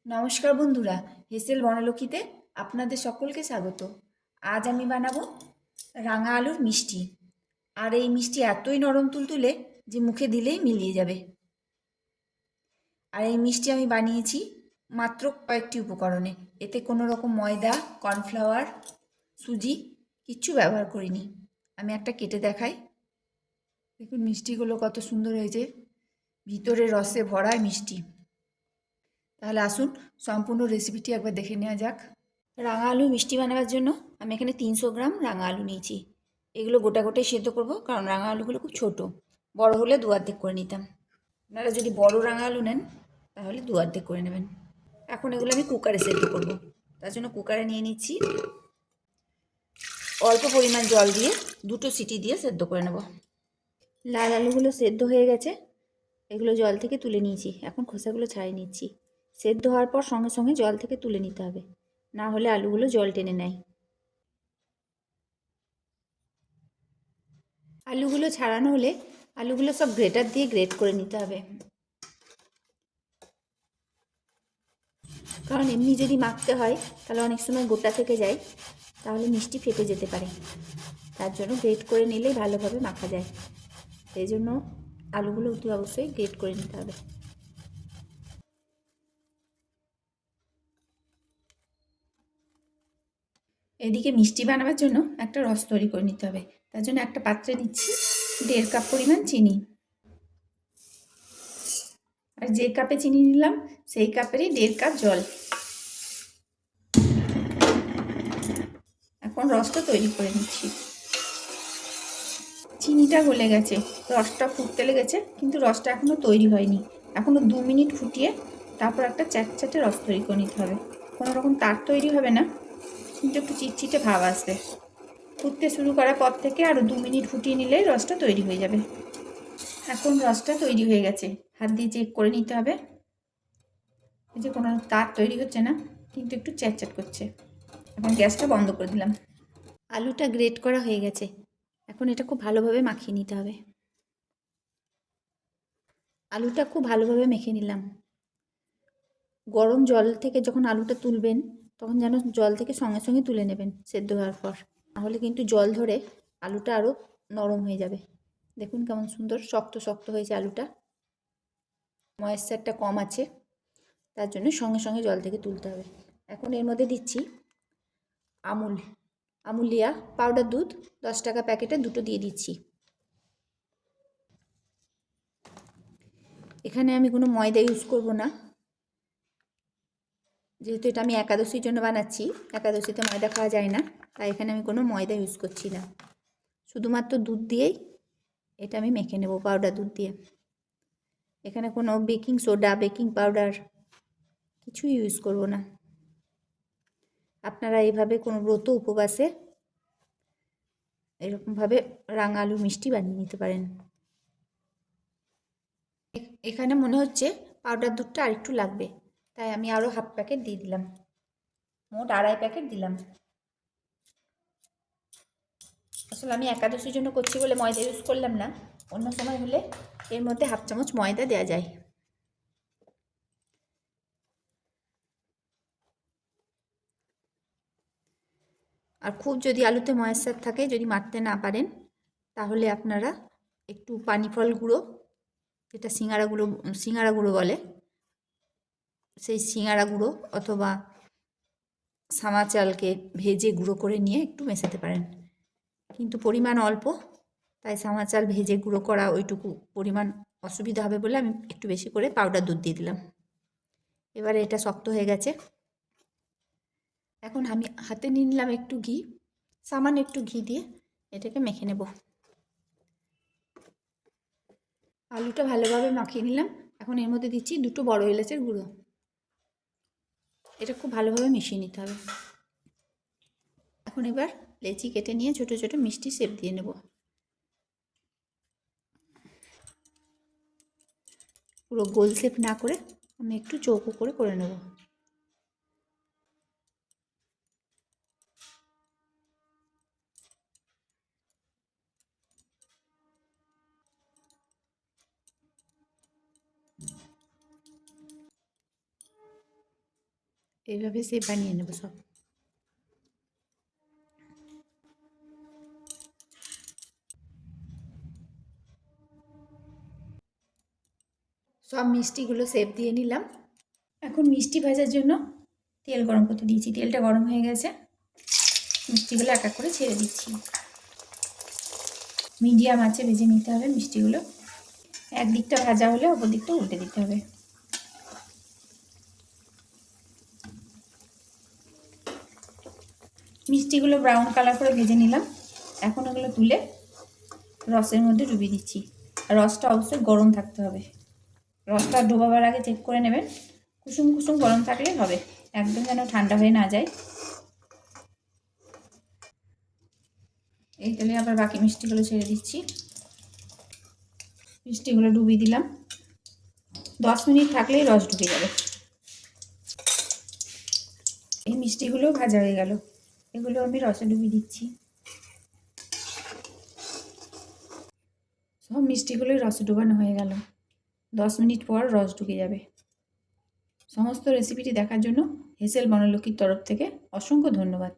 নমস্কার বন্ধুরা, হেসেল বনলক্ষীতে আপনাদের সকলকে স্বাগত। আজ আমি বানাবো রাঙা আলুর মিষ্টি। আর এই মিষ্টি এতই নরম তুলতুলে যে মুখে দিলেই মিলিয়ে যাবে। আর এই মিষ্টি আমি বানিয়েছি মাত্র কয়েকটি উপকরণে। এতে কোনো রকম ময়দা, কর্নফ্লাওয়ার, সুজি কিচ্ছু ব্যবহার করিনি। আমি একটা কেটে দেখাই। দেখুন মিষ্টিগুলো কত সুন্দর হয়েছে, ভিতরে রসে ভরা মিষ্টি। তাহলে আসুন সম্পূর্ণ রেসিপিটি একবার দেখে নেওয়া যাক। রাঙা আলু মিষ্টি বানাবার জন্য আমি এখানে 300 গ্রাম রাঙা আলু নিয়েছি। এগুলো গোটা গোটাই সেদ্ধ করব, কারণ রাঙা আলুগুলো খুব ছোট। বড় হলে দু অর্ধেক করে নিতাম। আপনারা যদি বড় রাঙা আলু নেন তাহলে দু অর্ধেক করে নেবেন। এখন এগুলো আমি কুকারে সেদ্ধ করব। তার জন্য কুকারে নিয়ে নিচ্ছি। অল্প পরিমাণ জল দিয়ে 2টো সিটি দিয়ে সেদ্ধ করে নেব। লাল আলুগুলো সেদ্ধ হয়ে গেছে। এগুলো জল থেকে তুলে নিয়েছি। এখন খোসাগুলো ছাড়িয়ে নিচ্ছি। সেদ্ধ হওয়ার পর সঙ্গে সঙ্গে জল থেকে তুলে নিতে হবে, না হলে আলুগুলো জল টেনে নেয়। আলুগুলো ছাড়ানো হলে আলুগুলো সব গ্রেটার দিয়ে গ্রেট করে নিতে হবে, কারণ এমনি যদি মাখতে হয় তাহলে অনেক সময় গোটা থেকে যায়, তাহলে মিষ্টি ফেটে যেতে পারে। তার জন্য গ্রেট করে নিলেই ভালোভাবে মাখা যায়। সেই জন্য আলুগুলো অতি অবশ্যই গ্রেট করে নিতে হবে। এদিকে মিষ্টি বানাবার জন্য একটা রস তৈরি করে নিতে হবে। তার জন্য একটা পাত্রে নিচ্ছি 1.5 কাপ পরিমাণ চিনি। আর যে কাপে চিনি নিলাম সেই কাপেরই 1.5 কাপ জল। এখন রসটা তৈরি করে নিচ্ছি। চিনিটা গলে গেছে, রসটা ফুটতে লেগেছে, কিন্তু রসটা এখনও তৈরি হয়নি। এখনও 2 মিনিট ফুটিয়ে তারপর একটা চ্যাটচ্যাটে রস তৈরি করে নিতে হবে। কোনো রকম তার তৈরি হবে না, কিন্তু একটু চিটচিটে ভাব আসবে। ফুটতে শুরু করার পর থেকে আরও 2 মিনিট ফুটিয়ে নিলেই রসটা তৈরি হয়ে যাবে। এখন রসটা তৈরি হয়ে গেছে, হাত দিয়ে চেক করে নিতে হবে। এই যে কোনো তার তৈরি হচ্ছে না, কিন্তু একটু চ্যাটচ্যাট করছে। এখন গ্যাসটা বন্ধ করে দিলাম। আলুটা গ্রেট করা হয়ে গেছে। এখন এটা খুব ভালোভাবে মাখিয়ে নিতে হবে। আলুটা খুব ভালোভাবে মেখে নিলাম। গরম জল থেকে যখন আলুটা তুলবেন তখন যেন জল থেকে সঙ্গে সঙ্গে তুলে নেবেন সেদ্ধ হওয়ার পর, নাহলে কিন্তু জল ধরে আলুটা আরও নরম হয়ে যাবে। দেখুন কেমন সুন্দর শক্ত শক্ত হয়েছে আলুটা, ময়েশ্চারটা কম আছে, তার জন্য সঙ্গে সঙ্গে জল থেকে তুলতে হবে। এখন এর মধ্যে দিচ্ছি আমুলিয়া পাউডার দুধ, 10 টাকা প্যাকেটে 2টো দিয়ে দিচ্ছি। এখানে আমি কোনো ময়দা ইউজ করব না, যেহেতু এটা আমি একাদশীর জন্য বানাচ্ছি। একাদশীতে ময়দা খাওয়া যায় না, তাই এখানে আমি কোনো ময়দা ইউজ করছি না। শুধুমাত্র দুধ দিয়েই এটা আমি মেখে নেব, পাউডার দুধ দিয়ে। এখানে কোনো বেকিং সোডা, বেকিং পাউডার কিছুই ইউজ করব না। আপনারা এইভাবে কোনো ব্রত উপবাসে এরকমভাবে রাঙা আলু মিষ্টি বানিয়ে নিতে পারেন। এখানে মনে হচ্ছে পাউডার দুধটা আরেকটু লাগবে, তাই আমি আরও হাফ প্যাকেট দিয়ে দিলাম। মোট 2.5 প্যাকেট দিলাম। আসলে আমি একাদশীর জন্য করছি বলে ময়দা ইউজ করলাম না, অন্য সময় হলে এর মধ্যে হাফ চামচ ময়দা দেওয়া যায়। আর খুব যদি আলুতে ময়েশ্চার থাকে, যদি মারতে না পারেন, তাহলে আপনারা একটু পানি ফল গুঁড়ো, যেটা সিঙাড়া গুঁড়ো বলে, সেই সিঙাড়া গুঁড়ো অথবা সামা চালকে ভেজে গুঁড়ো করে নিয়ে একটু মেশাতে পারেন, কিন্তু পরিমাণ অল্প, তাই সামা চাল ভেজে গুঁড়ো করা ওইটুকু পরিমাণ অসুবিধা হবে বলে আমি একটু বেশি করে পাউডার দুধ দিয়ে দিলাম। এবারে এটা শক্ত হয়ে গেছে। এখন আমি হাতে নিয়ে নিলাম একটু ঘি, সামান্য একটু ঘি দিয়ে এটাকে মেখে নেব। আলুটা ভালোভাবে মাখিয়ে নিলাম। এখন এর মধ্যে দিচ্ছি 2টো বড় এলাচের গুঁড়ো। এটা খুব ভালোভাবে মিশিয়ে নিতে হবে। এখন এবার লেচি কেটে নিয়ে ছোট ছোট মিষ্টি শেপ দিয়ে নেব। পুরো গোল শেপ না করে আমি একটু চৌকো করে করে নেব। এইভাবে সেপ বানিয়ে নেব সব। সব মিষ্টিগুলো সেপ দিয়ে নিলাম। এখন মিষ্টি ভাজার জন্য তেল গরম করতে দিয়েছি। তেলটা গরম হয়ে গেছে, মিষ্টিগুলো এক এক করে ছেড়ে দিচ্ছি। মিডিয়াম আঁচে ভেজে নিতে হবে মিষ্টিগুলো। একদিকটা ভাজা হলে অপর দিকটা উল্টে দিতে হবে। মিষ্টিগুলো ব্রাউন কালার করে ভেজে নিলাম। এখন ওগুলো তুলে রসের মধ্যে ডুবিয়ে দিচ্ছি। আর রসটা অবশ্যই গরম থাকতে হবে। রসটা ডোবাবার আগে চেক করে নেবেন, কুসুম কুসুম গরম থাকলেই হবে, একদম যেন ঠান্ডা হয়ে না যায়। এই তেলে আবার বাকি মিষ্টিগুলো ছেড়ে দিচ্ছি। মিষ্টিগুলো ডুবিয়ে দিলাম। 10 মিনিট থাকলেই রস ঢুকে যাবে। এই মিষ্টিগুলো ভাজা হয়ে গেল, এগুলো আমি রসে ডুবিয়ে দিচ্ছি। সব মিষ্টিগুলোই রসে ডুবানো হয়ে গেল। 10 মিনিট পর রস ঢুকে যাবে। সমস্ত রেসিপিটি দেখার জন্য হেসেল বনলক্ষ্মীর তরফ থেকে অসংখ্য ধন্যবাদ।